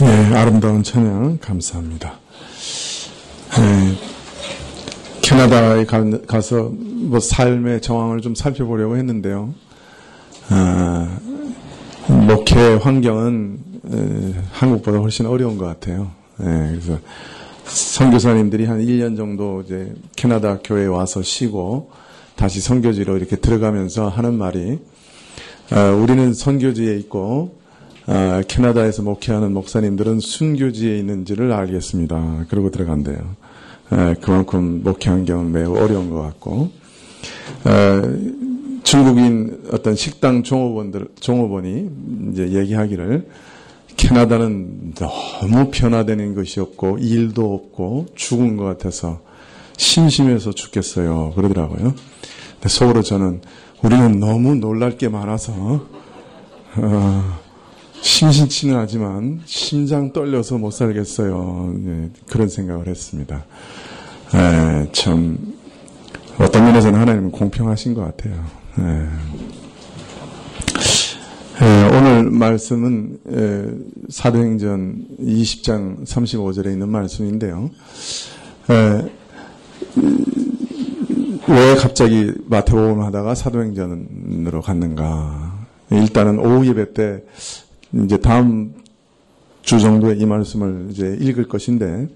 예, 아름다운 찬양 감사합니다. 캐나다에 가서 뭐 삶의 정황을 좀 살펴보려고 했는데요. 목회 환경은 한국보다 훨씬 어려운 것 같아요. 그래서 선교사님들이 한 1년 정도 이제 캐나다 교회에 와서 쉬고 다시 선교지로 이렇게 들어가면서 하는 말이 우리는 선교지에 있고 캐나다에서 목회하는 목사님들은 순교지에 있는지를 알겠습니다. 그러고 들어간대요. 그만큼 목회 환경은 매우 어려운 것 같고 중국인 어떤 식당 종업원이 이제 얘기하기를 캐나다는 너무 변화되는 것이 없고 일도 없고 죽은 것 같아서 심심해서 죽겠어요. 그러더라고요. 근데 속으로 저는 우리는 너무 놀랄 게 많아서 심심치는 하지만 심장 떨려서 못 살겠어요. 그런 생각을 했습니다. 참 어떤 면에서는 하나님은 공평하신 것 같아요. 오늘 말씀은 사도행전 20장 35절에 있는 말씀인데요. 왜 갑자기 마태복음을 하다가 사도행전으로 갔는가? 일단은 오후 예배 때 이제 다음 주 정도에 이 말씀을 이제 읽을 것인데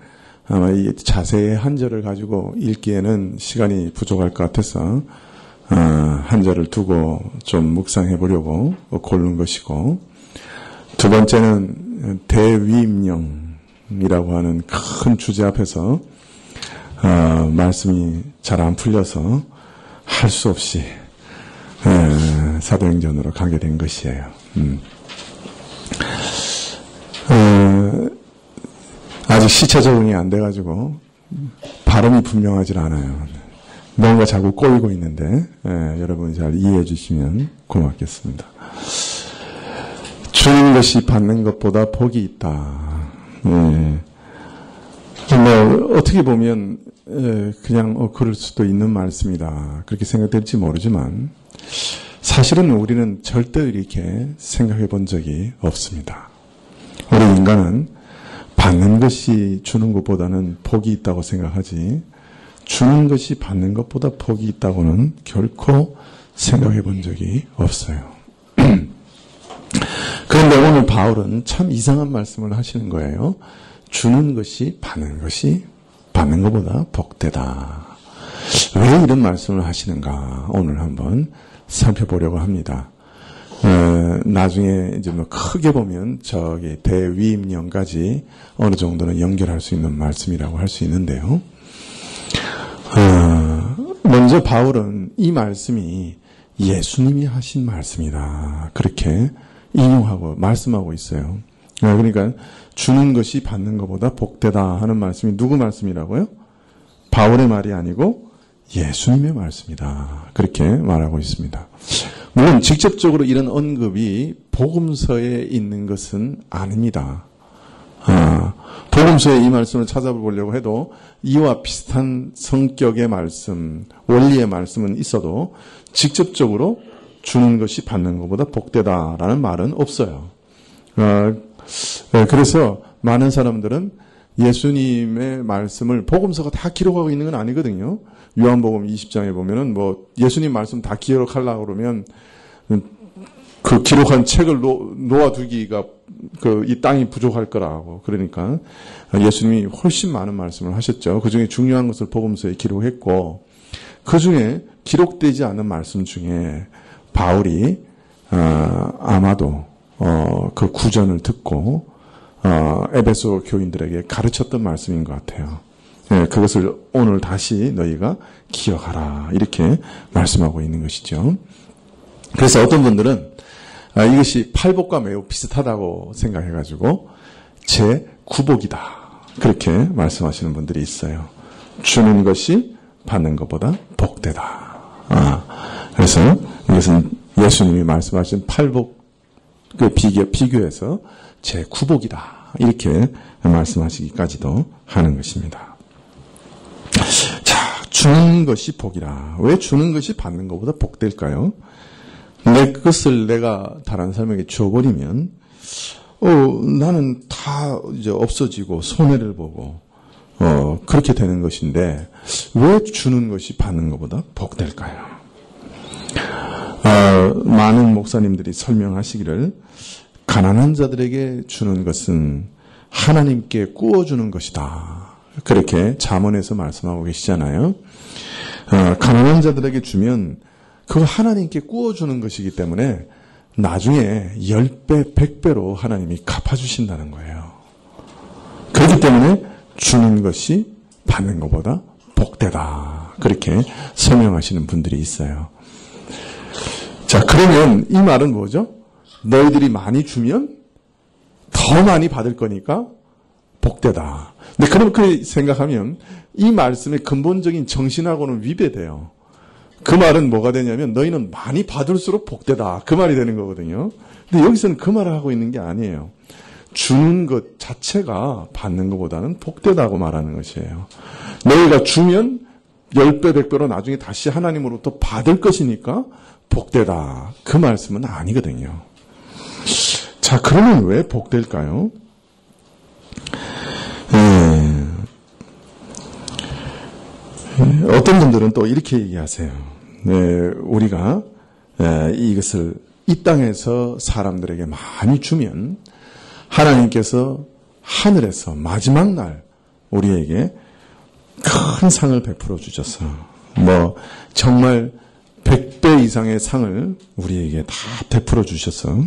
아마 이 자세히 한 절을 가지고 읽기에는 시간이 부족할 것 같아서 한 절을 두고 좀 묵상해 보려고 고른 것이고, 두 번째는 대위임령이라고 하는 큰 주제 앞에서 말씀이 잘 안 풀려서 할 수 없이 사도행전으로 가게 된 것이에요. 아직 시차 적응이 안 돼가지고 발음이 분명하지 않아요. 뭔가 자꾸 꼬이고 있는데 여러분이 잘 이해해 주시면 고맙겠습니다. 주는 것이 받는 것보다 복이 있다. 뭐 어떻게 보면 그냥 그럴 수도 있는 말씀이다 그렇게 생각될지 모르지만 사실은 우리는 절대 이렇게 생각해 본 적이 없습니다. 우리 인간은 받는 것이 주는 것보다는 복이 있다고 생각하지 주는 것이 받는 것보다 복이 있다고는 결코 생각해 본 적이 없어요. 그런데 오늘 바울은 참 이상한 말씀을 하시는 거예요. 주는 것이 받는 것보다 복되다. 왜 이런 말씀을 하시는가 오늘 한번 살펴보려고 합니다. 나중에 이제 뭐 크게 보면 저기 대위임령까지 어느 정도는 연결할 수 있는 말씀이라고 할 수 있는데요. 먼저 바울은 이 말씀이 예수님이 하신 말씀이다. 그렇게 인용하고 말씀하고 있어요. 그러니까 주는 것이 받는 것보다 복되다 하는 말씀이 누구 말씀이라고요? 바울의 말이 아니고 예수님의 말씀이다. 그렇게 말하고 있습니다. 물론 직접적으로 이런 언급이 복음서에 있는 것은 아닙니다. 복음서에 이 말씀을 찾아보려고 해도 이와 비슷한 성격의 말씀, 원리의 말씀은 있어도 직접적으로 주는 것이 받는 것보다 복되다라는 말은 없어요. 그래서 많은 사람들은 예수님의 말씀을 복음서가 다 기록하고 있는 건 아니거든요. 요한복음 20장에 보면은 뭐 예수님 말씀 다 기록하려고 그러면 그 기록한 책을 놓아두기가 이 땅이 부족할 거라고. 그러니까 예수님이 훨씬 많은 말씀을 하셨죠. 그 중에 중요한 것을 복음서에 기록했고, 그 중에 기록되지 않은 말씀 중에 바울이 아마도 그 구전을 듣고 에베소 교인들에게 가르쳤던 말씀인 것 같아요. 그것을 오늘 다시 너희가 기억하라 이렇게 말씀하고 있는 것이죠. 그래서 어떤 분들은 이것이 팔복과 매우 비슷하다고 생각해가지고 제 구복이다 그렇게 말씀하시는 분들이 있어요. 주는 것이 받는 것보다 복되다. 그래서 이것은 예수님이 말씀하신 팔복 비교해서 제 구복이다 이렇게 말씀하시기까지도 하는 것입니다. 자, 주는 것이 복이라. 왜 주는 것이 받는 것보다 복될까요? 내 것을 내가 다른 사람에게 줘버리면 나는 다 이제 없어지고 손해를 보고 그렇게 되는 것인데 왜 주는 것이 받는 것보다 복될까요? 많은 목사님들이 설명하시기를 가난한 자들에게 주는 것은 하나님께 구워주는 것이다. 그렇게 잠언에서 말씀하고 계시잖아요. 가난한 자들에게 주면 그거 하나님께 구워주는 것이기 때문에 나중에 10배, 100배로 하나님이 갚아주신다는 거예요. 그렇기 때문에 주는 것이 받는 것보다 복되다. 그렇게 설명하시는 분들이 있어요. 자, 그러면 이 말은 뭐죠? 너희들이 많이 주면 더 많이 받을 거니까 복되다. 근데 그렇게 생각하면 이 말씀의 근본적인 정신하고는 위배돼요. 그 말은 뭐가 되냐면 너희는 많이 받을수록 복되다. 그 말이 되는 거거든요. 근데 여기서는 그 말을 하고 있는 게 아니에요. 주는 것 자체가 받는 것보다는 복되다고 말하는 것이에요. 너희가 주면 10배, 100배로 나중에 다시 하나님으로부터 받을 것이니까 복되다. 그 말씀은 아니거든요. 자, 그러면 왜 복될까요? 어떤 분들은 또 이렇게 얘기하세요. 우리가 이것을 이 땅에서 사람들에게 많이 주면 하나님께서 하늘에서 마지막 날 우리에게 큰 상을 베풀어 주셔서 정말 100배 이상의 상을 우리에게 다 베풀어 주셔서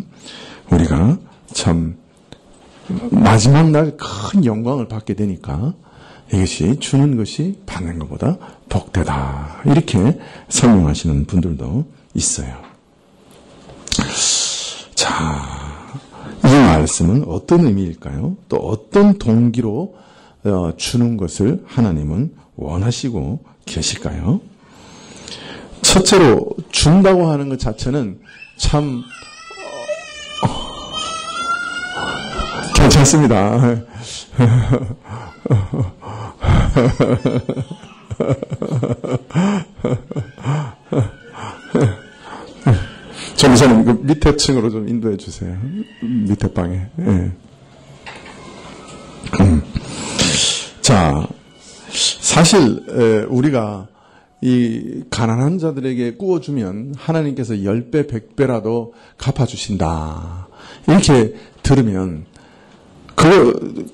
우리가 참 마지막 날 큰 영광을 받게 되니까 이것이 주는 것이 받는 것보다 복되다. 이렇게 설명하시는 분들도 있어요. 자, 이 말씀은 어떤 의미일까요? 또 어떤 동기로 주는 것을 하나님은 원하시고 계실까요? 첫째로 준다고 하는 것 자체는 참 괜찮습니다. 전무사님 그 밑에 층으로 좀 인도해 주세요. 밑에 방에. 네. 자, 사실 우리가 이 가난한 자들에게 구워주면 하나님께서 10배, 100배라도 갚아주신다. 이렇게 들으면 그거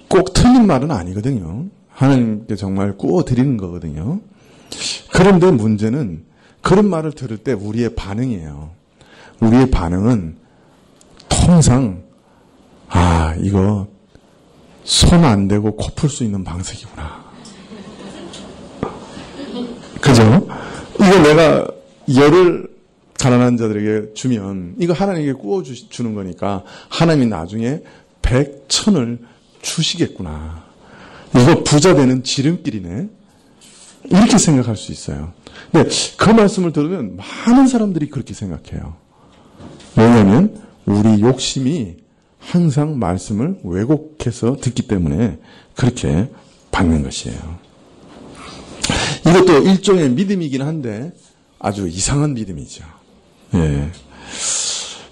꼭 틀린 말은 아니거든요. 하나님께 정말 구워드리는 거거든요. 그런데 문제는 그런 말을 들을 때 우리의 반응이에요. 우리의 반응은 통상 이거 손 안 대고 코 풀 수 있는 방석이구나. 그죠? 이거 내가 열을 가난한 자들에게 주면 이거 하나님께 구워주는 거니까 하나님이 나중에 100, 1000을 주시겠구나. 이거 부자 되는 지름길이네. 이렇게 생각할 수 있어요. 근데 그 말씀을 들으면 많은 사람들이 그렇게 생각해요. 왜냐하면 우리 욕심이 항상 말씀을 왜곡해서 듣기 때문에 그렇게 받는 것이에요. 이것도 일종의 믿음이긴 한데 아주 이상한 믿음이죠. 예.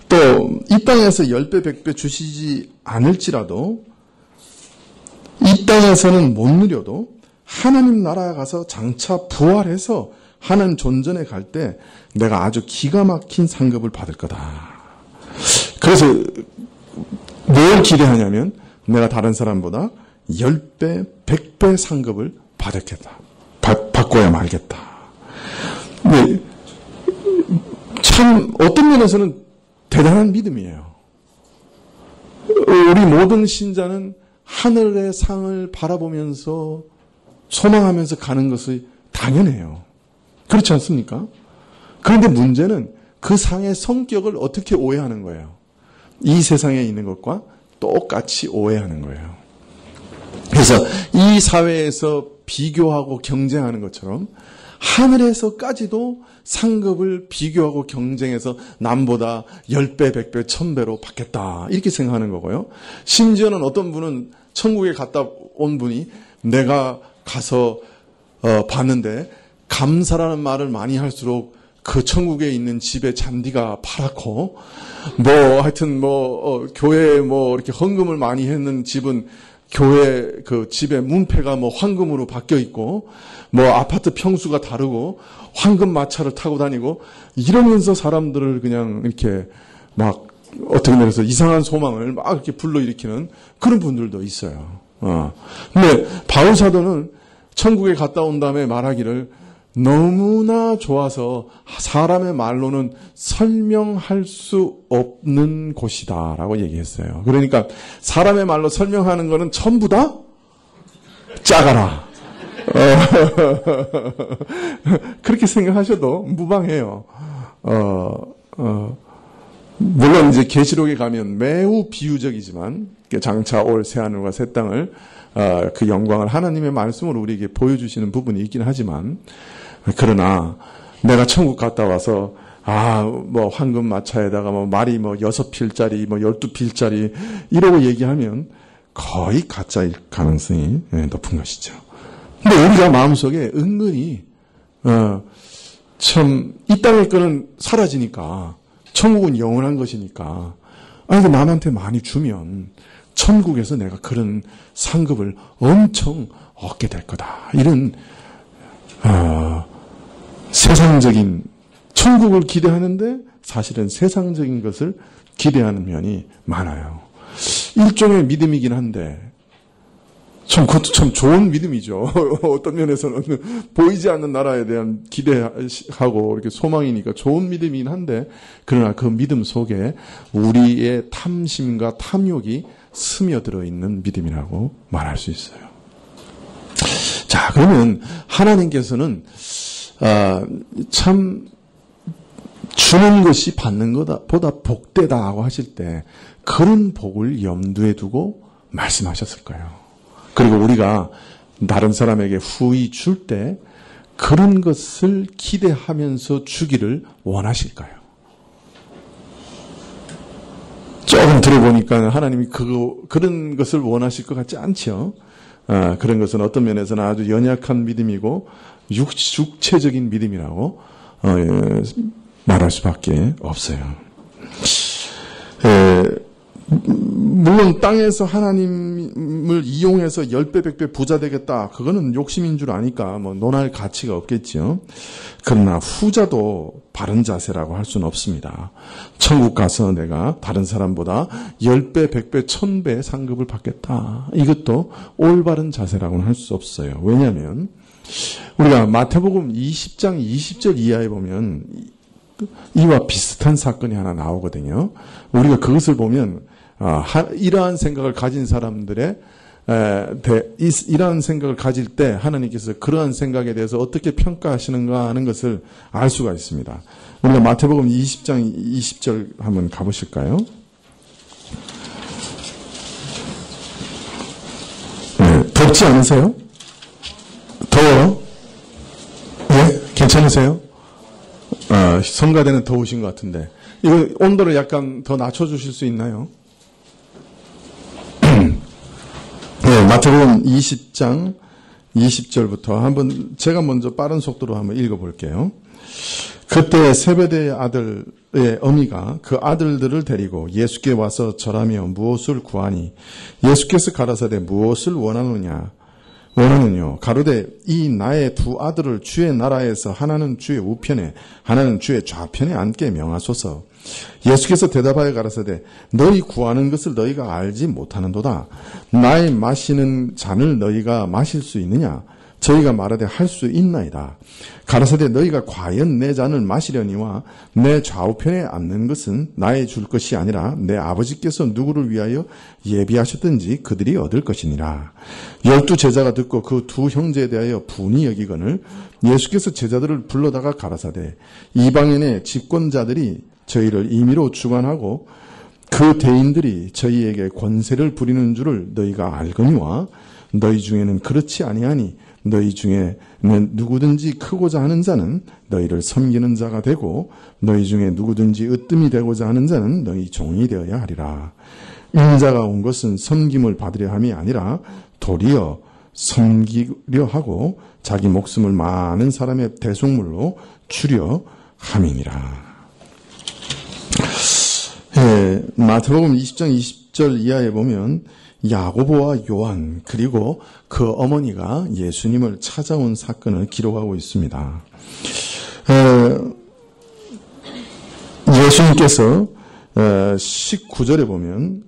또 이 땅에서 10배, 100배 주시지 않을지라도 이 땅에서는 못 누려도 하나님 나라에 가서 장차 부활해서 하나님 존전에 갈 때 내가 아주 기가 막힌 상급을 받을 거다. 그래서 뭘 기대하냐면 내가 다른 사람보다 10배, 100배 상급을 받았겠다. 바꿔야 말겠다. 근데 참 어떤 면에서는 대단한 믿음이에요. 우리 모든 신자는 하늘의 상을 바라보면서 소망하면서 가는 것이 당연해요. 그렇지 않습니까? 그런데 문제는 그 상의 성격을 어떻게 오해하는 거예요. 이 세상에 있는 것과 똑같이 오해하는 거예요. 그래서 이 사회에서 비교하고 경쟁하는 것처럼 하늘에서까지도 상급을 비교하고 경쟁해서 남보다 10배, 100배, 1000배로 받겠다. 이렇게 생각하는 거고요. 심지어는 어떤 분은 천국에 갔다 온 분이 내가 가서 봤는데 감사라는 말을 많이 할수록 그 천국에 있는 집의 잔디가 파랗고, 하여튼 교회에 이렇게 헌금을 많이 했는 집은 교회 그 집의 문패가 황금으로 바뀌어 있고, 아파트 평수가 다르고, 황금 마차를 타고 다니고, 이러면서 사람들을 그냥 이렇게 어떻게 말해서 이상한 소망을 막 이렇게 불러일으키는 그런 분들도 있어요. 근데 바울 사도는 천국에 갔다 온 다음에 말하기를 너무나 좋아서 사람의 말로는 설명할 수 없는 곳이다라고 얘기했어요. 그러니까 사람의 말로 설명하는 거는 전부 다 작아라. 그렇게 생각하셔도 무방해요. 물론 이제 계시록에 가면 매우 비유적이지만 장차 올 새하늘과 새 땅을 그 영광을 하나님의 말씀으로 우리에게 보여주시는 부분이 있긴 하지만, 그러나 내가 천국 갔다 와서 황금 마차에다가 말이 6필짜리 12필짜리 이러고 얘기하면 거의 가짜일 가능성이 높은 것이죠. 근데 우리가 마음속에 은근히 참 이 땅의 거는 사라지니까, 천국은 영원한 것이니까, 남한테 많이 주면 천국에서 내가 그런 상급을 엄청 얻게 될 거다. 이런 세상적인 천국을 기대하는데 사실은 세상적인 것을 기대하는 면이 많아요. 일종의 믿음이긴 한데 그것도 참 좋은 믿음이죠. 어떤 면에서는 보이지 않는 나라에 대한 기대하고 이렇게 소망이니까 좋은 믿음이긴 한데, 그러나 그 믿음 속에 우리의 탐심과 탐욕이 스며들어 있는 믿음이라고 말할 수 있어요. 자, 그러면 하나님께서는 참 주는 것이 받는 것보다 복되다고 하실 때 그런 복을 염두에 두고 말씀하셨을 거예요. 그리고 우리가 다른 사람에게 후히 줄 때 그런 것을 기대하면서 주기를 원하실까요? 조금 들어보니까 하나님이 그런 것을 원하실 것 같지 않죠? 그런 것은 어떤 면에서는 아주 연약한 믿음이고 육체적인 믿음이라고 말할 수밖에 없어요. 물론 땅에서 하나님을 이용해서 10배, 100배 부자 되겠다. 그거는 욕심인 줄 아니까 논할 가치가 없겠죠. 그러나 후자도 바른 자세라고 할 수는 없습니다. 천국 가서 내가 다른 사람보다 10배, 100배, 1000배 상급을 받겠다. 이것도 올바른 자세라고는 할 수 없어요. 왜냐하면 우리가 마태복음 20장 20절 이하에 보면 이와 비슷한 사건이 하나 나오거든요. 우리가 그것을 보면 이러한 생각을 가진 사람들의 이러한 생각을 가질 때 하나님께서 그러한 생각에 대해서 어떻게 평가하시는가 하는 것을 알 수가 있습니다. 우리가 마태복음 20장 20절 한번 가보실까요? 덥지 않으세요? 더워요? 네? 괜찮으세요? 성가대는 더우신 것 같은데 이거 온도를 약간 더 낮춰주실 수 있나요? 네, 마태복음 20장 20절부터 한번 제가 먼저 빠른 속도로 한번 읽어볼게요. 그때 세베대의 아들의 어미가 그 아들들을 데리고 예수께 와서 절하며 무엇을 구하니 예수께서 가라사대 무엇을 원하느냐 가로되 이 나의 두 아들을 주의 나라에서 하나는 주의 우편에 하나는 주의 좌편에 앉게 명하소서. 예수께서 대답하여 가라사대 너희 구하는 것을 너희가 알지 못하는도다. 나의 마시는 잔을 너희가 마실 수 있느냐? 저희가 말하되 할 수 있나이다. 가라사대 너희가 과연 내 잔을 마시려니와 내 좌우편에 앉는 것은 나의 줄 것이 아니라 내 아버지께서 누구를 위하여 예비하셨든지 그들이 얻을 것이니라. 12 제자가 듣고 그 두 형제에 대하여 분이 여기거늘 예수께서 제자들을 불러다가 가라사대 이방인의 집권자들이 저희를 임의로 주관하고 그 대인들이 저희에게 권세를 부리는 줄을 너희가 알거니와 너희 중에는 그렇지 아니하니 너희 중에 누구든지 크고자 하는 자는 너희를 섬기는 자가 되고 너희 중에 누구든지 으뜸이 되고자 하는 자는 너희 종이 되어야 하리라. 인자가 온 것은 섬김을 받으려 함이 아니라 도리어 섬기려 하고 자기 목숨을 많은 사람의 대속물로 주려 함이니라. 예, 마태복음 20장 20절 이하에 보면 야고보와 요한 그리고 그 어머니가 예수님을 찾아온 사건을 기록하고 있습니다. 예수님께서 19절에 보면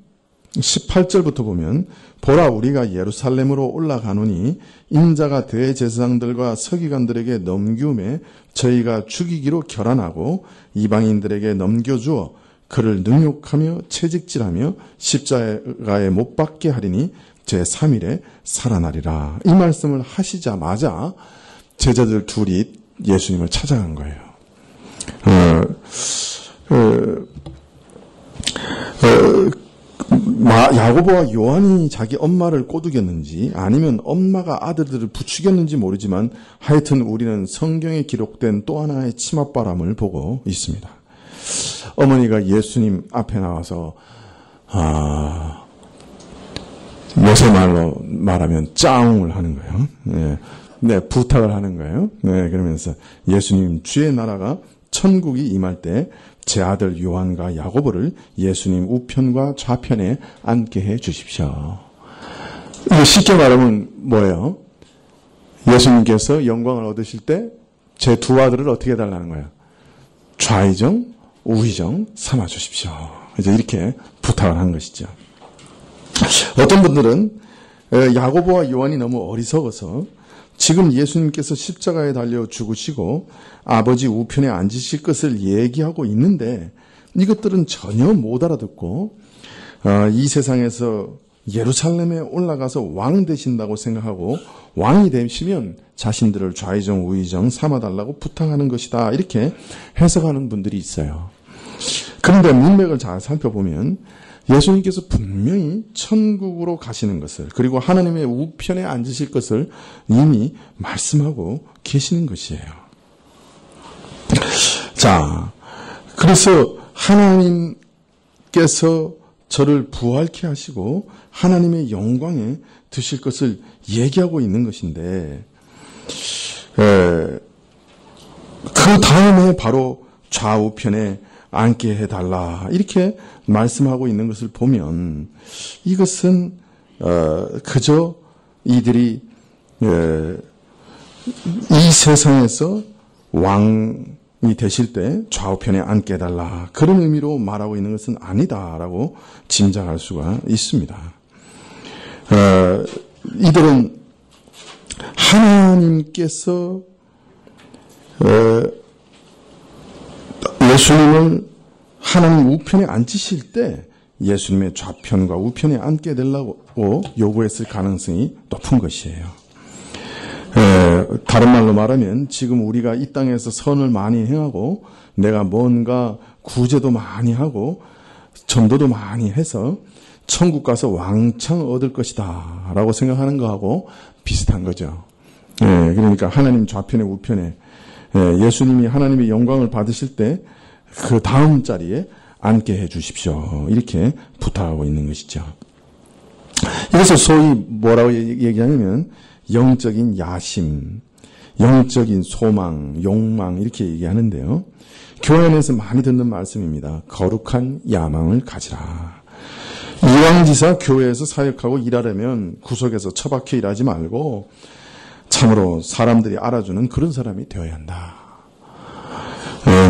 18절부터 보면 보라 우리가 예루살렘으로 올라가노니 인자가 대제사장들과 서기관들에게 넘기움에 저희가 죽이기로 결안하고 이방인들에게 넘겨주어 그를 능욕하며 채찍질하며 십자가에 못 박게 하리니 제3일에 살아나리라. 이 말씀을 하시자마자 제자들 둘이 예수님을 찾아간 거예요. 야고보와 요한이 자기 엄마를 꼬드겼는지 아니면 엄마가 아들들을 부추겼는지 모르지만 하여튼 우리는 성경에 기록된 또 하나의 치맛바람을 보고 있습니다. 어머니가 예수님 앞에 나와서 요새 말로 말하면 짜웅을 하는 거예요. 네, 부탁을 하는 거예요. 네, 그러면서 예수님 주의 나라가 천국이 임할 때 제 아들 요한과 야고보를 예수님 우편과 좌편에 앉게 해 주십시오. 쉽게 말하면 뭐예요? 예수님께서 영광을 얻으실 때 제 두 아들을 어떻게 해달라는 거예요? 좌의정, 우의정 삼아 주십시오. 이제 이렇게 부탁을 한 것이죠. 어떤 분들은 야고보와 요한이 너무 어리석어서 지금 예수님께서 십자가에 달려 죽으시고 아버지 우편에 앉으실 것을 얘기하고 있는데 이것들은 전혀 못 알아듣고 이 세상에서 예루살렘에 올라가서 왕 되신다고 생각하고 왕이 되시면 자신들을 좌의정 우의정 삼아달라고 부탁하는 것이다. 이렇게 해석하는 분들이 있어요. 그런데 문맥을 잘 살펴보면 예수님께서 분명히 천국으로 가시는 것을 그리고 하나님의 우편에 앉으실 것을 이미 말씀하고 계시는 것이에요. 자, 그래서 하나님께서 저를 부활케 하시고 하나님의 영광에 드실 것을 얘기하고 있는 것인데 그 다음에 바로 좌우편에 앉게 해달라 이렇게 말씀하고 있는 것을 보면 이것은 그저 이들이 이 세상에서 왕이 되실 때 좌우편에 앉게 해달라 그런 의미로 말하고 있는 것은 아니다라고 짐작할 수가 있습니다. 이들은 하나님께서 예수님을 하나님 우편에 앉으실 때 예수님의 좌편과 우편에 앉게 되려고 요구했을 가능성이 높은 것이에요. 다른 말로 말하면 지금 우리가 이 땅에서 선을 많이 행하고 내가 뭔가 구제도 많이 하고 전도도 많이 해서 천국 가서 왕창 얻을 것이다 라고 생각하는 거하고 비슷한 거죠. 그러니까 하나님 좌편에 우편에 예수님이 하나님의 영광을 받으실 때 그 다음 자리에 앉게 해 주십시오. 이렇게 부탁하고 있는 것이죠. 이것을 소위 뭐라고 얘기하냐면 영적인 야심, 영적인 소망, 욕망 이렇게 얘기하는데요. 교회 안에서 많이 듣는 말씀입니다. 거룩한 야망을 가지라. 이왕지사 교회에서 사역하고 일하려면 구석에서 처박혀 일하지 말고 참으로 사람들이 알아주는 그런 사람이 되어야 한다.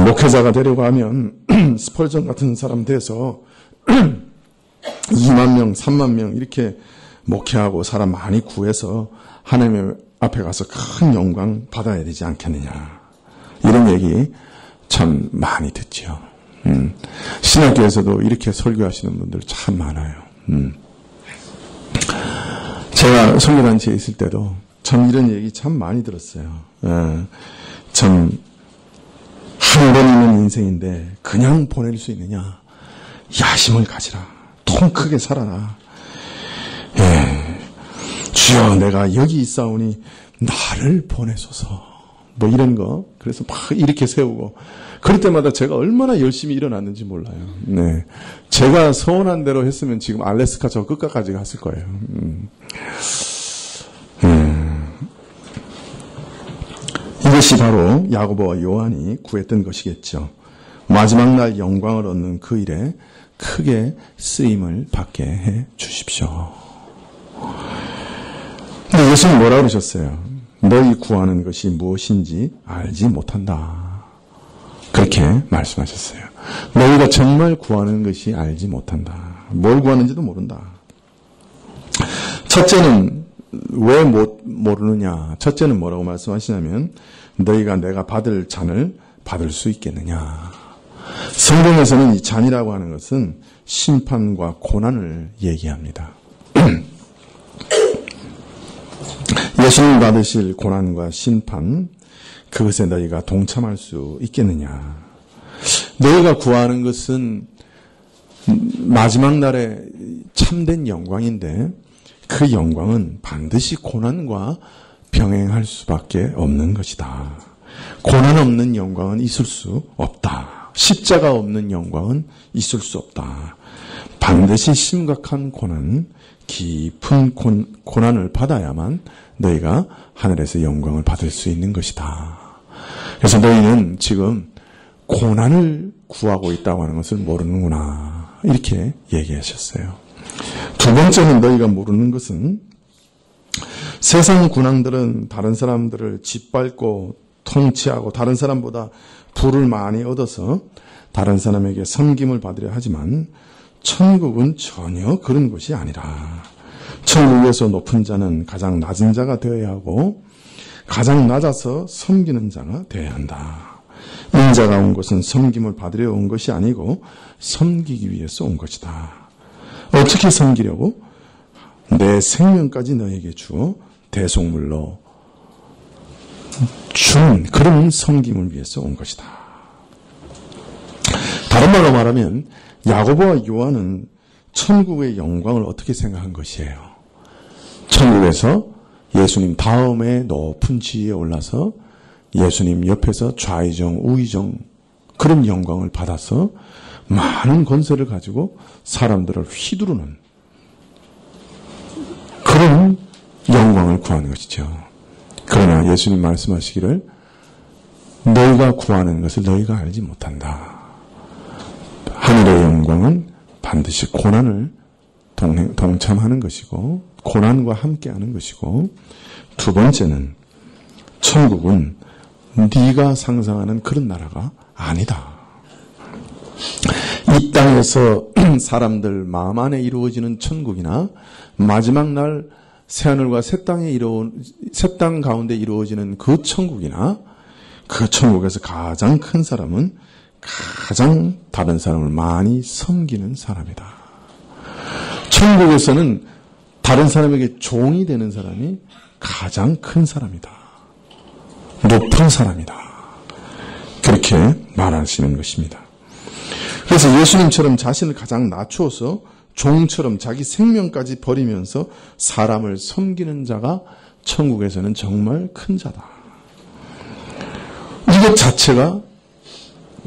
목회자가 되려고 하면 스펄전 같은 사람 돼서 2만 명, 3만 명 이렇게 목회하고 사람 많이 구해서 하나님 앞에 가서 큰 영광 받아야 되지 않겠느냐. 이런 얘기 참 많이 듣죠. 신학교에서도 이렇게 설교하시는 분들 참 많아요. 제가 설교단체에 있을 때도 참 이런 얘기 참 많이 들었어요. 참 한 번 있는 인생인데 그냥 보낼 수 있느냐. 야심을 가지라. 통 크게 살아라. 주여 내가 여기 있사오니 나를 보내소서. 뭐 이런 거. 그래서 막 이렇게 세우고 그럴 때마다 제가 얼마나 열심히 일어났는지 몰라요. 네, 제가 서운한 대로 했으면 지금 알래스카 저 끝까지 갔을 거예요. 이것이 바로 야고보와 요한이 구했던 것이겠죠. 마지막 날 영광을 얻는 그 일에 크게 쓰임을 받게 해 주십시오. 근데 예수님 뭐라고 그러셨어요? 너희 구하는 것이 무엇인지 알지 못한다. 그렇게 말씀하셨어요. 너희가 정말 구하는 것이 알지 못한다. 뭘 구하는지도 모른다. 첫째는 왜 모르느냐? 첫째는 뭐라고 말씀하시냐면 너희가 내가 받을 잔을 받을 수 있겠느냐? 성경에서는 이 잔이라고 하는 것은 심판과 고난을 얘기합니다. 예수님 받으실 고난과 심판, 그것에 너희가 동참할 수 있겠느냐? 너희가 구하는 것은 마지막 날에 참된 영광인데 그 영광은 반드시 고난과 병행할 수밖에 없는 것이다. 고난 없는 영광은 있을 수 없다. 십자가 없는 영광은 있을 수 없다. 반드시 심각한 고난, 깊은 고난을 받아야만 너희가 하늘에서 영광을 받을 수 있는 것이다. 그래서 너희는 지금 고난을 구하고 있다고 하는 것을 모르는구나. 이렇게 얘기하셨어요. 두 번째는 너희가 모르는 것은 세상 군왕들은 다른 사람들을 짓밟고 통치하고 다른 사람보다 부를 많이 얻어서 다른 사람에게 섬김을 받으려 하지만 천국은 전혀 그런 것이 아니라 천국에서 높은 자는 가장 낮은 자가 되어야 하고 가장 낮아서 섬기는 자가 되어야 한다. 인자가 온 것은 섬김을 받으려 온 것이 아니고 섬기기 위해서 온 것이다. 어떻게 섬기려고? 내 생명까지 너에게 주어 대속물로 준 그런 섬김을 위해서 온 것이다. 다른 말로 말하면 야고보와 요한은 천국의 영광을 어떻게 생각한 것이에요? 천국에서 예수님 다음에 높은 지위에 올라서 예수님 옆에서 좌의정, 우의정 그런 영광을 받아서 많은 권세를 가지고 사람들을 휘두르는 그런 영광을 구하는 것이죠. 그러나 예수님 말씀하시기를 너희가 구하는 것을 너희가 알지 못한다. 하늘의 영광은 반드시 고난을 동참하는 것이고 고난과 함께하는 것이고 두 번째는 천국은 네가 상상하는 그런 나라가 아니다. 이 땅에서 사람들 마음 안에 이루어지는 천국이나 마지막 날 새하늘과 새 땅 가운데 이루어지는 그 천국이나 그 천국에서 가장 큰 사람은 가장 다른 사람을 많이 섬기는 사람이다. 천국에서는 다른 사람에게 종이 되는 사람이 가장 큰 사람이다. 높은 사람이다. 그렇게 말하시는 것입니다. 그래서 예수님처럼 자신을 가장 낮추어서 종처럼 자기 생명까지 버리면서 사람을 섬기는 자가 천국에서는 정말 큰 자다. 이것 자체가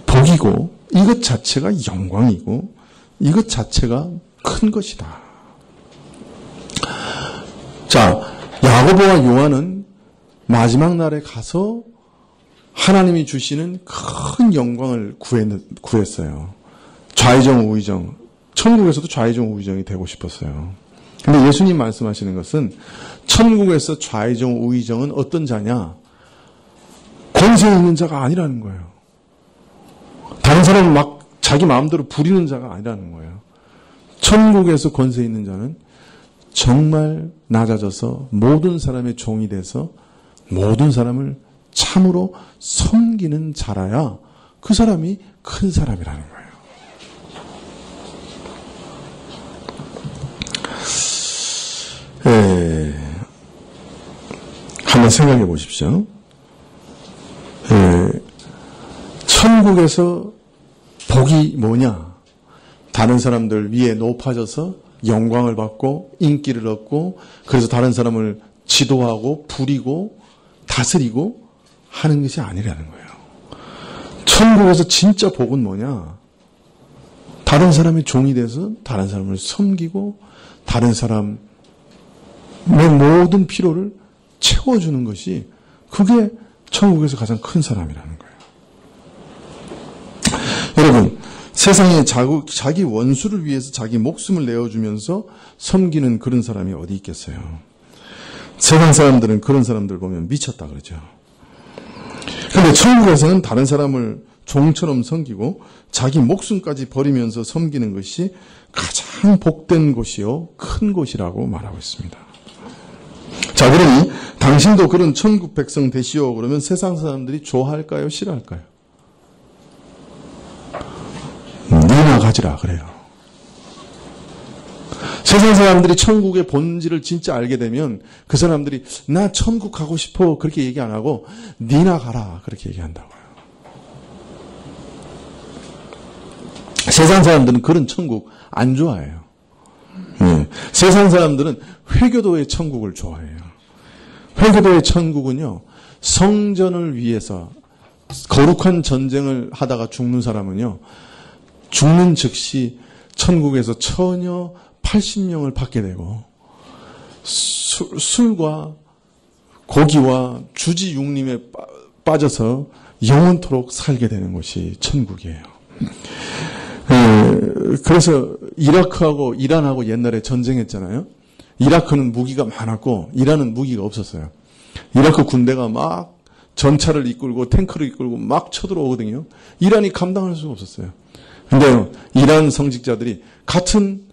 복이고 이것 자체가 영광이고 이것 자체가 큰 것이다. 자, 야고보와 요한은 마지막 날에 가서 하나님이 주시는 큰 영광을 구했어요. 좌의정, 우의정. 천국에서도 좌의정, 우의정이 되고 싶었어요. 근데 예수님 말씀하시는 것은 천국에서 좌의정, 우의정은 어떤 자냐? 권세 있는 자가 아니라는 거예요. 다른 사람을 막 자기 마음대로 부리는 자가 아니라는 거예요. 천국에서 권세 있는 자는 정말 낮아져서 모든 사람의 종이 돼서 모든 사람을 참으로 섬기는 자라야 그 사람이 큰 사람이라는 거예요. 한번 생각해 보십시오. 천국에서 복이 뭐냐? 다른 사람들 위에 높아져서 영광을 받고 인기를 얻고 그래서 다른 사람을 지도하고 부리고 다스리고 하는 것이 아니라는 거예요. 천국에서 진짜 복은 뭐냐? 다른 사람의 종이 돼서 다른 사람을 섬기고 다른 사람의 모든 필요를 채워주는 것이 그게 천국에서 가장 큰 사람이라는 거예요. 여러분, 세상에 자기 원수를 위해서 자기 목숨을 내어주면서 섬기는 그런 사람이 어디 있겠어요? 세상 사람들은 그런 사람들 보면 미쳤다 그러죠. 그런데 천국에서는 다른 사람을 종처럼 섬기고 자기 목숨까지 버리면서 섬기는 것이 가장 복된 곳이요 큰 곳이라고 말하고 있습니다. 자, 그러니 당신도 그런 천국 백성 되시오. 그러면 세상 사람들이 좋아할까요? 싫어할까요? 니나 가지라 그래요. 세상 사람들이 천국의 본질을 진짜 알게 되면 그 사람들이 나 천국 가고 싶어 그렇게 얘기 안 하고 니나 가라 그렇게 얘기한다고요. 세상 사람들은 그런 천국 안 좋아해요. 세상 사람들은 회교도의 천국을 좋아해요. 회교도의 천국은요, 성전을 위해서 거룩한 전쟁을 하다가 죽는 사람은요, 죽는 즉시 천국에서 처녀 80명을 받게 되고 술과 고기와 주지 육림에 빠져서 영원토록 살게 되는 곳이 천국이에요. 그래서 이라크하고 이란하고 옛날에 전쟁했잖아요. 이라크는 무기가 많았고 이란은 무기가 없었어요. 이라크 군대가 막 전차를 이끌고 탱크를 이끌고 막 쳐들어오거든요. 이란이 감당할 수가 없었어요. 근데 이란 성직자들이 같은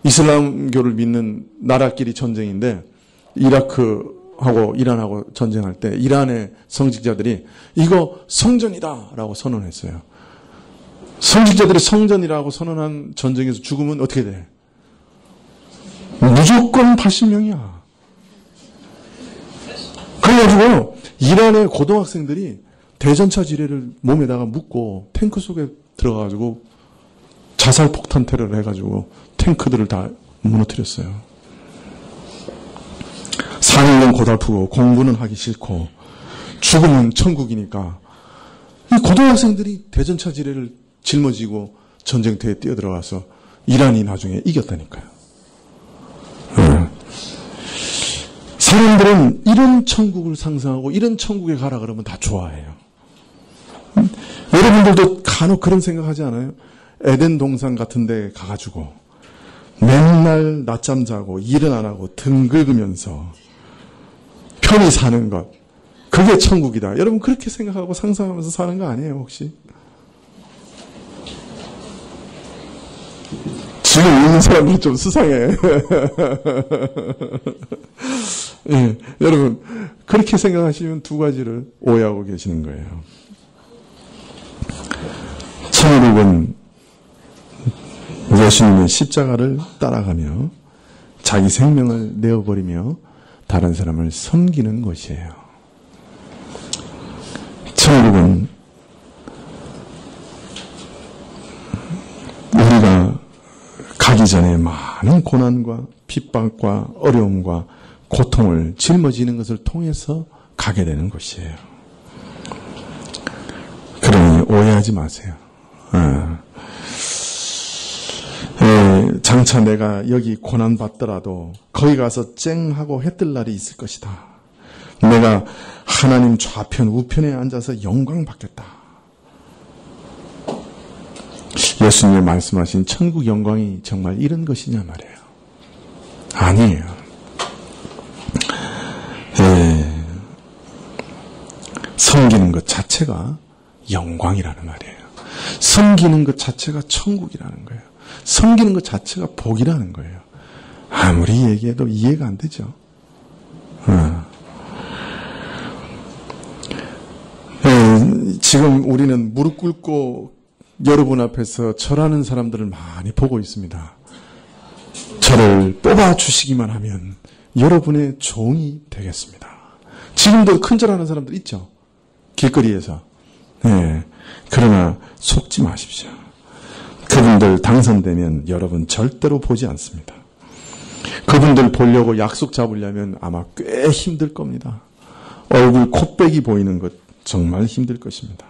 이슬람교를 믿는 나라끼리 전쟁인데 이라크하고 이란하고 전쟁할 때 이란의 성직자들이 이거 성전이다라고 선언했어요. 성직자들이 성전이라고 선언한 전쟁에서 죽으면 어떻게 돼? 무조건 80명이야. 그래가지고 이란의 고등학생들이 대전차 지뢰를 몸에다가 묶고 탱크 속에 들어가가지고 자살 폭탄 테러를 해가지고 탱크들을 다 무너뜨렸어요. 4년간 고달프고 공부는 하기 싫고 죽으면 천국이니까 이 고등학생들이 대전차 지뢰를 짊어지고 전쟁터에 뛰어들어가서 이란이 나중에 이겼다니까요. 사람들은 이런 천국을 상상하고 이런 천국에 가라 그러면 다 좋아해요. 여러분들도 간혹 그런 생각하지 않아요? 에덴 동산 같은 데 가가지고 맨날 낮잠 자고 일은 안 하고 등 긁으면서 편히 사는 것, 그게 천국이다. 여러분 그렇게 생각하고 상상하면서 사는 거 아니에요 혹시? 지금 있는 사람들이 좀 수상해. 예, 여러분 그렇게 생각하시면 두 가지를 오해하고 계시는 거예요. 천국은 예수님의 십자가를 따라가며 자기 생명을 내어버리며 다른 사람을 섬기는 곳이에요. 천국은 우리가 가기 전에 많은 고난과 핍박과 어려움과 고통을 짊어지는 것을 통해서 가게 되는 곳이에요. 그러니 오해하지 마세요. 장차 내가 여기 고난받더라도 거기 가서 쨍하고 해뜰 날이 있을 것이다. 내가 하나님 좌편 우편에 앉아서 영광 받겠다. 예수님이 말씀하신 천국 영광이 정말 이런 것이냐 말이에요. 아니에요. 섬기는 것 자체가 영광이라는 말이에요. 섬기는 것 자체가 천국이라는 거예요. 섬기는 것 자체가 복이라는 거예요. 아무리 얘기해도 이해가 안 되죠. 지금 우리는 무릎 꿇고 여러분 앞에서 절하는 사람들을 많이 보고 있습니다. 저를 뽑아주시기만 하면 여러분의 종이 되겠습니다. 지금도 큰 절하는 사람들 있죠. 길거리에서. 그러나 속지 마십시오. 그분들 당선되면 여러분 절대로 보지 않습니다. 그분들 보려고 약속 잡으려면 아마 꽤 힘들 겁니다. 얼굴 코빼기 보이는 것 정말 힘들 것입니다.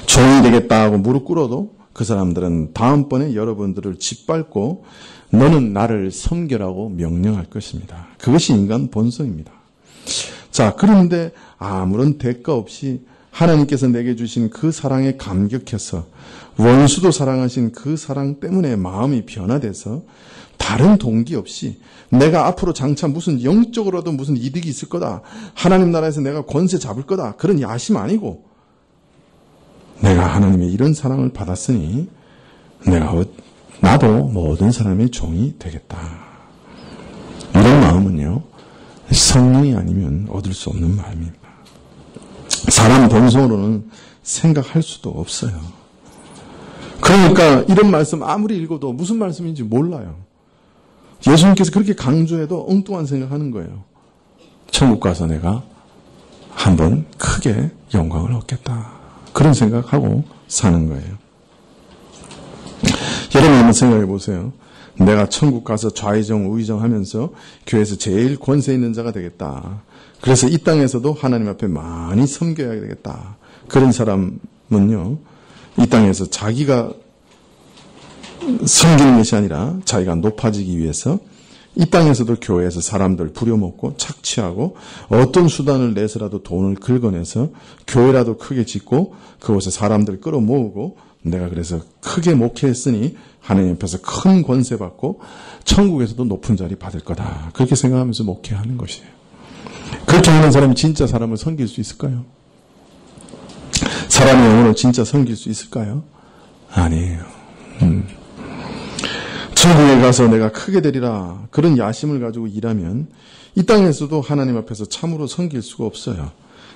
종이 되겠다 하고 무릎 꿇어도 그 사람들은 다음번에 여러분들을 짓밟고 너는 나를 섬겨라고 명령할 것입니다. 그것이 인간 본성입니다. 자, 그런데 아무런 대가 없이 하나님께서 내게 주신 그 사랑에 감격해서 원수도 사랑하신 그 사랑 때문에 마음이 변화돼서 다른 동기 없이 내가 앞으로 장차 무슨 영적으로도 무슨 이득이 있을 거다. 하나님 나라에서 내가 권세 잡을 거다. 그런 야심 아니고 내가 하나님의 이런 사랑을 받았으니 나도 모든 사람의 종이 되겠다. 이런 마음은요, 성령이 아니면 얻을 수 없는 마음입니다. 사람 본성으로는 생각할 수도 없어요. 그러니까 이런 말씀 아무리 읽어도 무슨 말씀인지 몰라요. 예수님께서 그렇게 강조해도 엉뚱한 생각하는 거예요. 천국 가서 내가 한번 크게 영광을 얻겠다. 그런 생각하고 사는 거예요. 여러분 한번 생각해 보세요. 내가 천국 가서 좌의정 우의정 하면서 교회에서 제일 권세 있는 자가 되겠다. 그래서 이 땅에서도 하나님 앞에 많이 섬겨야 되겠다. 그런 사람은요, 이 땅에서 자기가 섬기는 것이 아니라 자기가 높아지기 위해서 이 땅에서도 교회에서 사람들 부려먹고 착취하고 어떤 수단을 내서라도 돈을 긁어내서 교회라도 크게 짓고 그곳에 사람들 끌어모으고 내가 그래서 크게 목회했으니 하나님 앞에서 큰 권세 받고 천국에서도 높은 자리 받을 거다. 그렇게 생각하면서 목회하는 것이에요. 그렇게 하는 사람이 진짜 사람을 섬길 수 있을까요? 사람의 영혼을 진짜 섬길 수 있을까요? 아니에요. 천국에 가서 내가 크게 되리라 그런 야심을 가지고 일하면 이 땅에서도 하나님 앞에서 참으로 섬길 수가 없어요.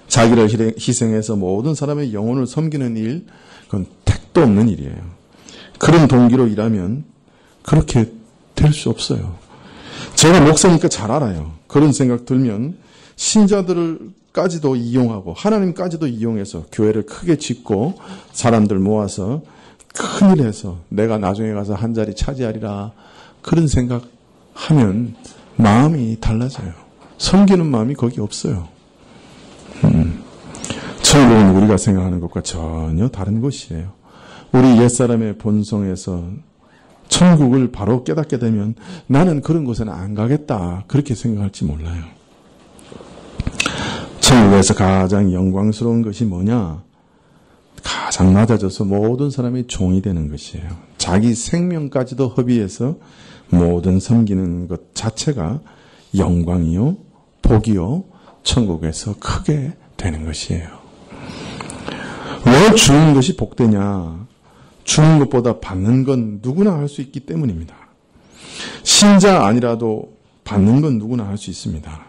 자기를 희생해서 모든 사람의 영혼을 섬기는 일, 그건 택도 없는 일이에요. 그런 동기로 일하면 그렇게 될 수 없어요. 제가 목사니까 잘 알아요. 그런 생각 들면 신자들까지도 이용하고 하나님까지도 이용해서 교회를 크게 짓고 사람들 모아서 큰일 해서 내가 나중에 가서 한 자리 차지하리라 그런 생각하면 마음이 달라져요. 섬기는 마음이 거기 없어요. 천국은 우리가 생각하는 것과 전혀 다른 것이에요. 우리 옛사람의 본성에서 천국을 바로 깨닫게 되면 나는 그런 곳에는 안 가겠다 그렇게 생각할지 몰라요. 천국에서 가장 영광스러운 것이 뭐냐? 가장 낮아져서 모든 사람의 종이 되는 것이에요. 자기 생명까지도 허비해서 모든 섬기는 것 자체가 영광이요, 복이요, 천국에서 크게 되는 것이에요. 왜 주는 것이 복되냐? 주는 것보다 받는 건 누구나 할 수 있기 때문입니다. 신자 아니라도 받는 건 누구나 할 수 있습니다.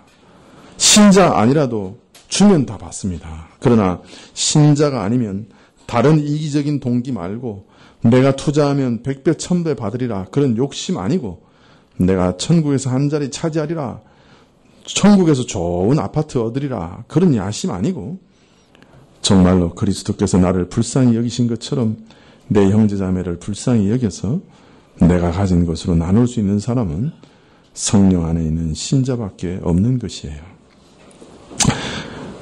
신자 아니라도 주면 다 받습니다. 그러나 신자가 아니면 다른 이기적인 동기 말고 내가 투자하면 100배, 1000배 받으리라 그런 욕심 아니고 내가 천국에서 한 자리 차지하리라 천국에서 좋은 아파트 얻으리라 그런 야심 아니고 정말로 그리스도께서 나를 불쌍히 여기신 것처럼 내 형제자매를 불쌍히 여겨서 내가 가진 것으로 나눌 수 있는 사람은 성령 안에 있는 신자밖에 없는 것이에요.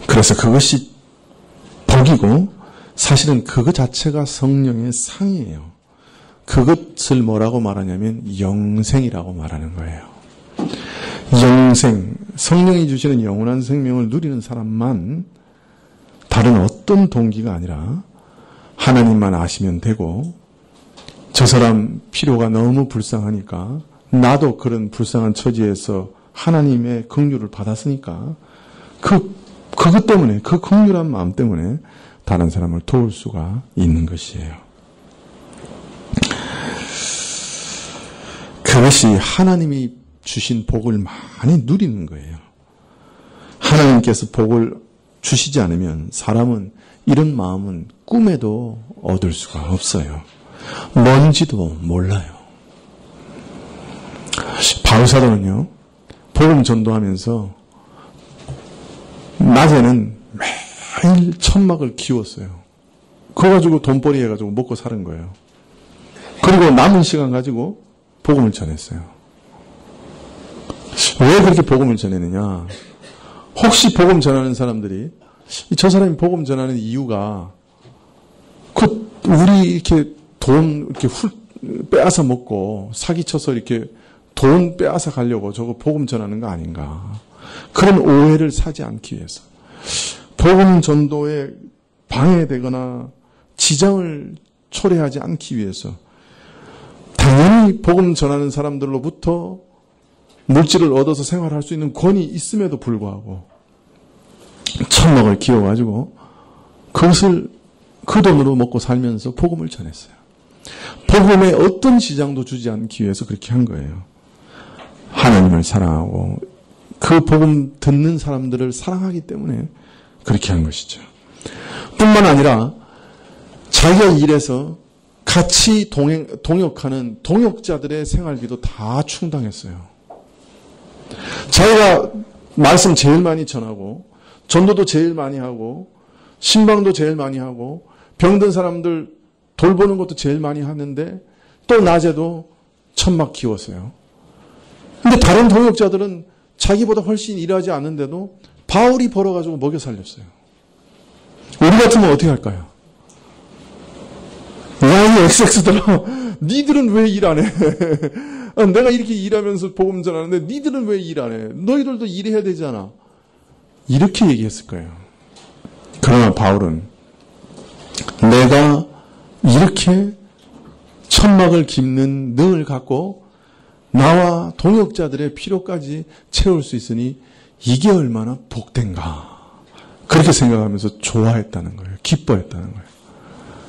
그래서 그것이 복이고 사실은 그것 자체가 성령의 상이에요. 그것을 뭐라고 말하냐면 영생이라고 말하는 거예요. 영생, 성령이 주시는 영원한 생명을 누리는 사람만 다른 어떤 동기가 아니라 하나님만 아시면 되고 저 사람 필요가 너무 불쌍하니까 나도 그런 불쌍한 처지에서 하나님의 긍휼을 받았으니까 그것 때문에 그 긍휼한 마음 때문에 다른 사람을 도울 수가 있는 것이에요. 그것이 하나님이 주신 복을 많이 누리는 거예요. 하나님께서 복을 주시지 않으면 사람은 이런 마음은 꿈에도 얻을 수가 없어요. 뭔지도 몰라요. 바울사도는요, 복음 전도하면서 낮에는 매일 천막을 키웠어요. 그거 가지고 돈벌이 해가지고 먹고 사는 거예요. 그리고 남은 시간 가지고 복음을 전했어요. 왜 그렇게 복음을 전했느냐? 혹시 복음 전하는 사람들이 저 사람이 복음 전하는 이유가 우리 이렇게 돈 이렇게 빼앗아 먹고 사기쳐서 이렇게 돈 빼앗아 가려고 저거 복음 전하는 거 아닌가? 그런 오해를 사지 않기 위해서. 복음 전도에 방해되거나 지장을 초래하지 않기 위해서 당연히 복음 전하는 사람들로부터 물질을 얻어서 생활할 수 있는 권이 있음에도 불구하고 천막을 기어가지고 그것을 그 돈으로 먹고 살면서 복음을 전했어요. 복음에 어떤 지장도 주지 않기 위해서 그렇게 한 거예요. 하나님을 사랑하고 그 복음 듣는 사람들을 사랑하기 때문에 그렇게 한 것이죠. 뿐만 아니라 자기가 일해서 같이 동역하는 동역자들의 생활비도 다 충당했어요. 자기가 말씀 제일 많이 전하고 전도도 제일 많이 하고 신방도 제일 많이 하고 병든 사람들 돌보는 것도 제일 많이 하는데 또 낮에도 천막 키웠어요. 근데 다른 동역자들은 자기보다 훨씬 일하지 않는데도 바울이 벌어가지고 먹여 살렸어요. 우리 같으면 어떻게 할까요? 야, 이 XX들아, 니들은 왜 일 안 해? 내가 이렇게 일하면서 복음 전하는데 니들은 왜 일 안 해? 너희들도 일해야 되잖아. 이렇게 얘기했을 거예요. 그러나 바울은 내가 이렇게 천막을 깁는 능을 갖고 나와 동역자들의 필요까지 채울 수 있으니 이게 얼마나 복된가. 그렇게 생각하면서 좋아했다는 거예요. 기뻐했다는 거예요.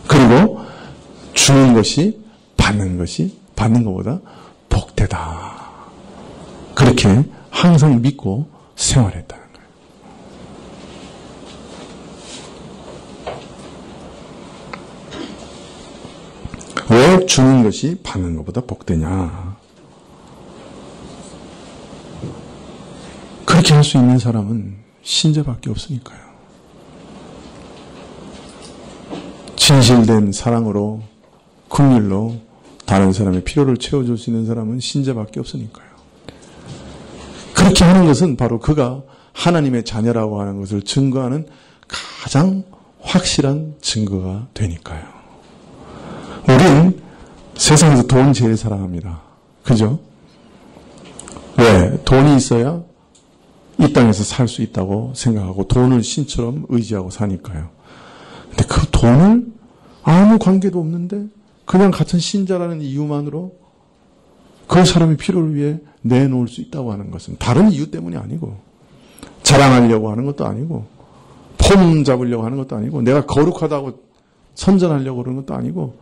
그리고 주는 것이 받는 것보다 복되다. 그렇게 항상 믿고 생활했다는 거예요. 왜 주는 것이 받는 것보다 복되냐? 그렇게 할 수 있는 사람은 신자밖에 없으니까요. 진실된 사랑으로 긍휼로 다른 사람의 필요를 채워줄 수 있는 사람은 신자밖에 없으니까요. 그렇게 하는 것은 바로 그가 하나님의 자녀라고 하는 것을 증거하는 가장 확실한 증거가 되니까요. 우린 세상에서 돈 제일 사랑합니다. 그죠? 왜? 돈이 있어야 이 땅에서 살 수 있다고 생각하고 돈을 신처럼 의지하고 사니까요. 근데 그 돈을 아무 관계도 없는데 그냥 같은 신자라는 이유만으로 그 사람의 필요를 위해 내놓을 수 있다고 하는 것은 다른 이유 때문이 아니고 자랑하려고 하는 것도 아니고 폼 잡으려고 하는 것도 아니고 내가 거룩하다고 선전하려고 그러는 것도 아니고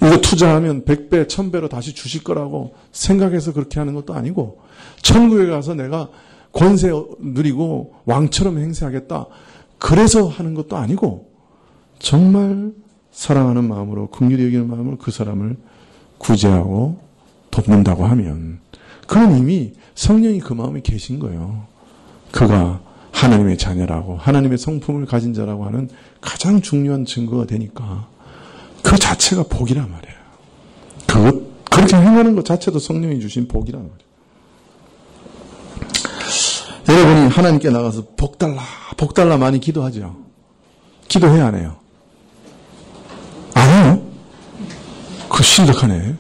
이거 투자하면 100배, 1000배로 다시 주실 거라고 생각해서 그렇게 하는 것도 아니고 천국에 가서 내가 권세 누리고 왕처럼 행세하겠다. 그래서 하는 것도 아니고 정말 사랑하는 마음으로 긍휼히 여기는 마음으로 그 사람을 구제하고 돕는다고 하면 그는 이미 성령이 그 마음에 계신 거예요. 그가 하나님의 자녀라고 하나님의 성품을 가진 자라고 하는 가장 중요한 증거가 되니까 그 자체가 복이란 말이에요. 그렇게 행하는 것 자체도 성령이 주신 복이란 말이에요. 여러분이 하나님께 나가서 복 달라 많이 기도하죠. 기도해야 안 해요? 안 해요? 그거 심각하네.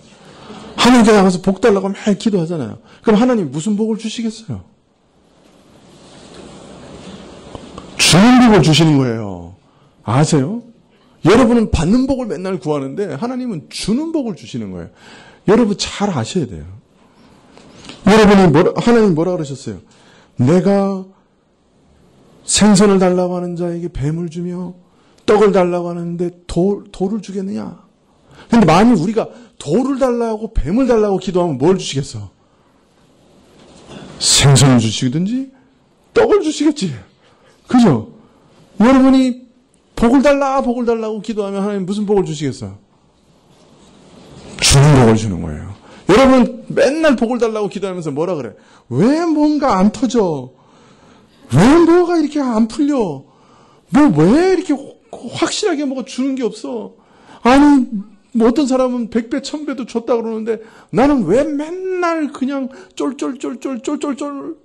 하나님께 나가서 복 달라고 매일 기도하잖아요. 그럼 하나님 무슨 복을 주시겠어요? 주는 복을 주시는 거예요. 아세요? 여러분은 받는 복을 맨날 구하는데 하나님은 주는 복을 주시는 거예요. 여러분 잘 아셔야 돼요. 하나님 뭐라 그러셨어요? 내가 생선을 달라고 하는 자에게 뱀을 주며 떡을 달라고 하는데 돌을 주겠느냐? 근데 만일 우리가 돌을 달라고 뱀을 달라고 기도하면 뭘 주시겠어? 생선을 주시든지 떡을 주시겠지. 그죠? 여러분이 복을 달라고 기도하면 하나님 무슨 복을 주시겠어? 주는 복을 주는 거예요. 여러분 맨날 복을 달라고 기도하면서 뭐라 그래? 왜 뭔가 안 터져? 왜 뭐가 이렇게 안 풀려? 왜 이렇게 확실하게 뭐가 주는 게 없어? 아니 뭐 어떤 사람은 100배 1000배도 줬다 그러는데 나는 왜 맨날 그냥 쫄쫄쫄쫄쫄쫄쫄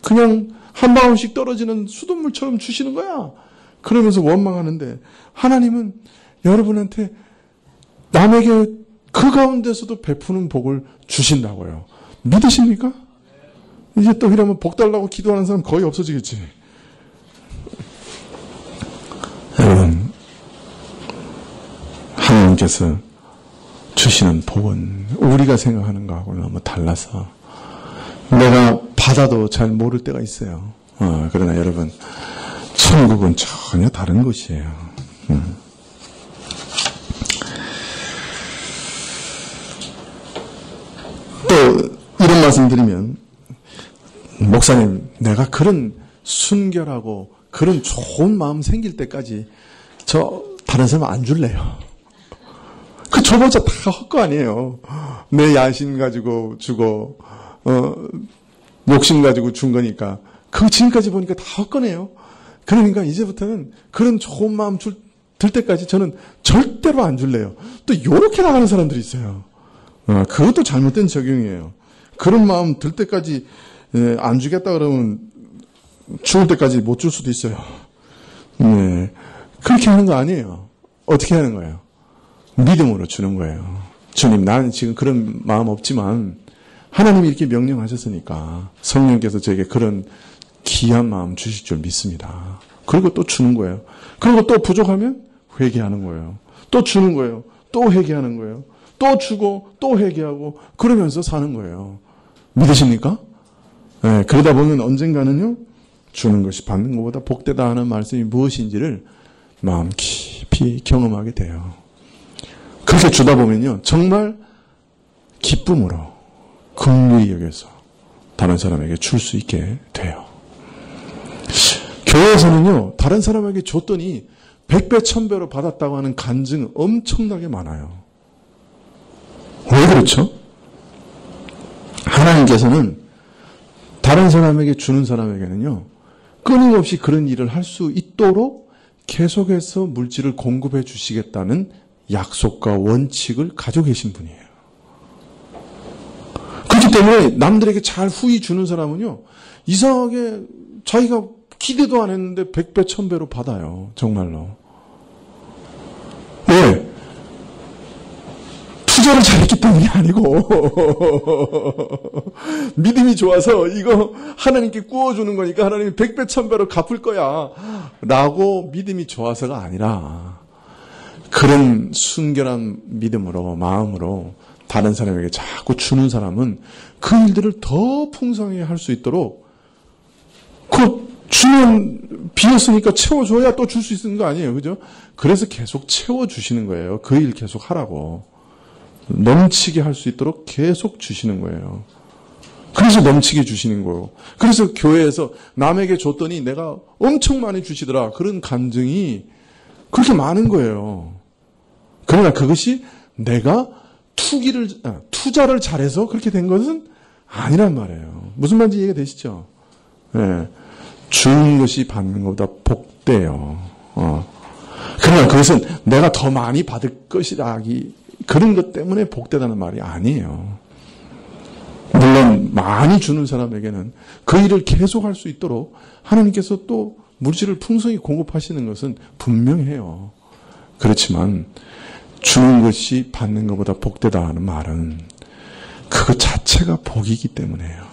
그냥 한 방울씩 떨어지는 수돗물처럼 주시는 거야? 그러면서 원망하는데 하나님은 여러분한테 남에게 그 가운데서도 베푸는 복을 주신다고요. 믿으십니까? 이제 또 이러면 복 달라고 기도하는 사람 거의 없어지겠지. 여러분, 하나님께서 주시는 복은 우리가 생각하는 거하고는 너무 달라서 내가 받아도 잘 모를 때가 있어요. 그러나 여러분, 천국은 전혀 다른 곳이에요. 또 이런 말씀 드리면, 목사님, 내가 그런 순결하고 그런 좋은 마음 생길 때까지 저 다른 사람 안 줄래요. 그 줘봤자 다 헛거 아니에요. 내 야심 가지고 주고 욕심 가지고 준 거니까. 그 지금까지 보니까 다 헛거네요. 그러니까 이제부터는 그런 좋은 마음 들 때까지 저는 절대로 안 줄래요. 또 요렇게 나가는 사람들이 있어요. 그것도 잘못된 적용이에요. 그런 마음 들 때까지 안 주겠다 그러면 죽을 때까지 못 줄 수도 있어요. 네. 그렇게 하는 거 아니에요. 어떻게 하는 거예요? 믿음으로 주는 거예요. 주님, 나는 지금 그런 마음 없지만 하나님이 이렇게 명령하셨으니까 성령께서 저에게 그런 귀한 마음 주실 줄 믿습니다. 그리고 또 주는 거예요. 그리고 또 부족하면 회개하는 거예요. 또 주는 거예요. 또 회개하는 거예요. 또 주고 또 회개하고 그러면서 사는 거예요. 믿으십니까? 네, 그러다 보면 언젠가는요, 주는 것이 받는 것보다 복되다 하는 말씀이 무엇인지를 마음 깊이 경험하게 돼요. 그렇게 주다 보면요, 정말 기쁨으로 긍휼히 여겨서 다른 사람에게 줄 수 있게 돼요. 교회에서는요, 다른 사람에게 줬더니 100배, 1000배로 받았다고 하는 간증 엄청나게 많아요. 왜 그렇죠? 하나님께서는 다른 사람에게 주는 사람에게는요, 끊임없이 그런 일을 할 수 있도록 계속해서 물질을 공급해 주시겠다는 약속과 원칙을 가지고 계신 분이에요. 그렇기 때문에 남들에게 잘 후히 주는 사람은요, 이상하게 자기가 기대도 안 했는데 100배, 1000배로 받아요. 정말로. 왜? 투자를 잘했기 때문이 아니고 믿음이 좋아서 이거 하나님께 구워주는 거니까 하나님이 100배, 1000배로 갚을 거야 라고 믿음이 좋아서가 아니라 그런 순결한 믿음으로, 마음으로 다른 사람에게 자꾸 주는 사람은 그 일들을 더 풍성하게 할 수 있도록, 그 주면 비었으니까 채워줘야 또 줄 수 있는 거 아니에요. 그죠? 그래서 계속 채워주시는 거예요. 그 일 계속 하라고. 넘치게 할 수 있도록 계속 주시는 거예요. 그래서 넘치게 주시는 거예요. 그래서 교회에서 남에게 줬더니 내가 엄청 많이 주시더라. 그런 간증이 그렇게 많은 거예요. 그러나 그것이 내가 투자를 잘해서 그렇게 된 것은 아니란 말이에요. 무슨 말인지 이해가 되시죠? 네. 주는 것이 받는 것보다 복돼요. 그러나 그것은 내가 더 많이 받을 것이라기, 그런 것 때문에 복되다는 말이 아니에요. 물론 많이 주는 사람에게는 그 일을 계속할 수 있도록 하나님께서 또 물질을 풍성히 공급하시는 것은 분명해요. 그렇지만 주는 것이 받는 것보다 복되다 하는 말은 그것 자체가 복이기 때문에요.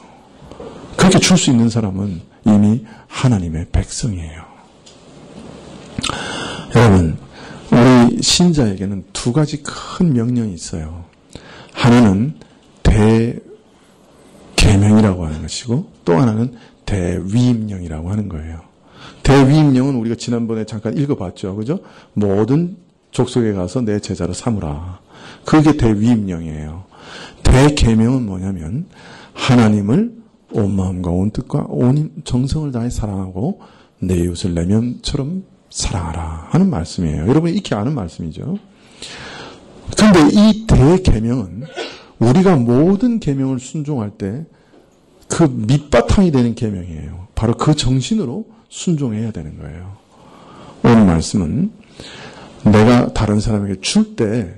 그렇게 줄 수 있는 사람은 이미 하나님의 백성이에요. 여러분, 우리 신자에게는 두 가지 큰 명령이 있어요. 하나는 대계명이라고 하는 것이고, 또 하나는 대위임령이라고 하는 거예요. 대위임령은 우리가 지난번에 잠깐 읽어봤죠. 그죠? 모든 족속에 가서 내 제자로 삼으라. 그게 대위임령이에요. 대계명은 뭐냐면 하나님을 온 마음과 온 뜻과 온 정성을 다해 사랑하고 내 이웃을 내면처럼 사랑하라 하는 말씀이에요. 여러분이 익히 아는 말씀이죠. 그런데 이 대계명은 우리가 모든 계명을 순종할 때 그 밑바탕이 되는 계명이에요. 바로 그 정신으로 순종해야 되는 거예요. 오늘 말씀은 내가 다른 사람에게 줄 때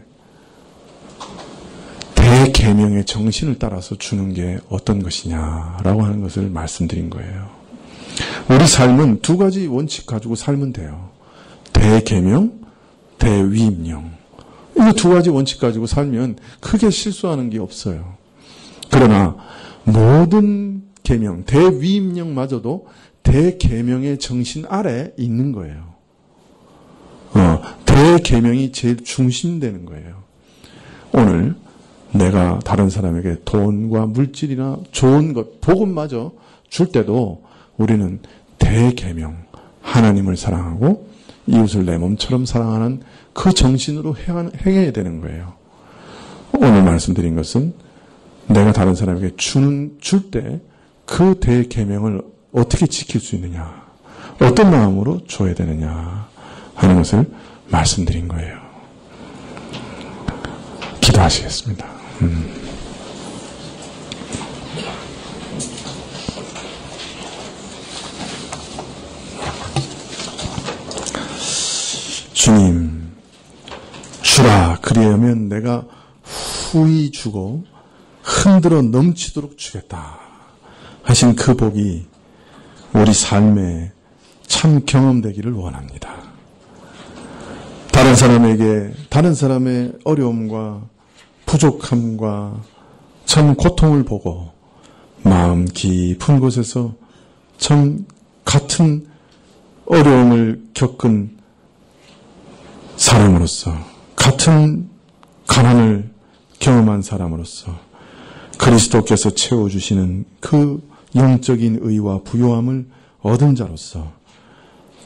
대계명의 정신을 따라서 주는 게 어떤 것이냐라고 하는 것을 말씀드린 거예요. 우리 삶은 두 가지 원칙 가지고 살면 돼요. 대계명, 대위임령. 이 두 가지 원칙 가지고 살면 크게 실수하는 게 없어요. 그러나 모든 계명, 대위임령마저도 대계명의 정신 아래 있는 거예요. 대계명이 제일 중심되는 거예요. 오늘 내가 다른 사람에게 돈과 물질이나 좋은 것, 복음마저 줄 때도 우리는 대계명, 하나님을 사랑하고 이웃을 내 몸처럼 사랑하는 그 정신으로 행해야 되는 거예요. 오늘 말씀드린 것은 내가 다른 사람에게 줄 때 그 대계명을 어떻게 지킬 수 있느냐, 어떤 마음으로 줘야 되느냐 하는 것을 말씀드린 거예요. 기도하시겠습니다. 주님, 주라, 그리하면 내가 후히 주고 흔들어 넘치도록 주겠다 하신 그 복이 우리 삶에 참 경험되기를 원합니다. 다른 사람에게, 다른 사람의 어려움과 부족함과 참 고통을 보고 마음 깊은 곳에서 참 같은 어려움을 겪은 사람으로서, 같은 가난을 경험한 사람으로서 그리스도께서 채워주시는 그 영적인 의와 부요함을 얻은 자로서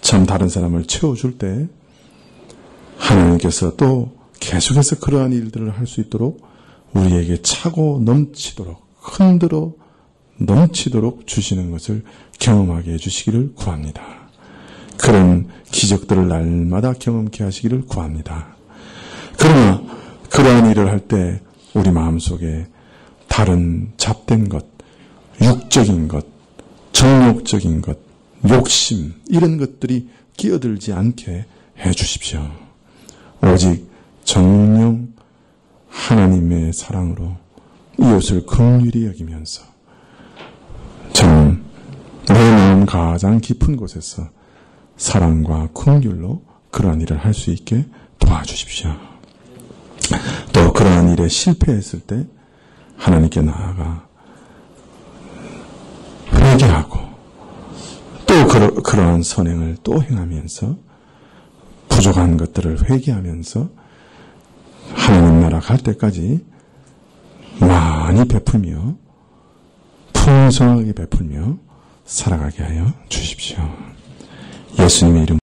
참 다른 사람을 채워줄 때 하나님께서 또 계속해서 그러한 일들을 할 수 있도록 우리에게 차고 넘치도록, 흔들어 넘치도록 주시는 것을 경험하게 해주시기를 구합니다. 그런 기적들을 날마다 경험케 하시기를 구합니다. 그러나 그러한 일을 할 때 우리 마음속에 다른 잡된 것, 육적인 것, 정욕적인 것, 욕심 이런 것들이 끼어들지 않게 해주십시오. 오직 정령 하나님의 사랑으로 이웃을 긍휼히 여기면서 저는 내 마음 가장 깊은 곳에서 사랑과 긍휼로 그러한 일을 할 수 있게 도와주십시오. 또 그러한 일에 실패했을 때 하나님께 나아가 회개하고 또 그러한 선행을 또 행하면서 부족한 것들을 회개하면서 하나님 나라 갈 때까지 많이 베풀며 풍성하게 베풀며 살아가게 하여 주십시오. 예수님의 이름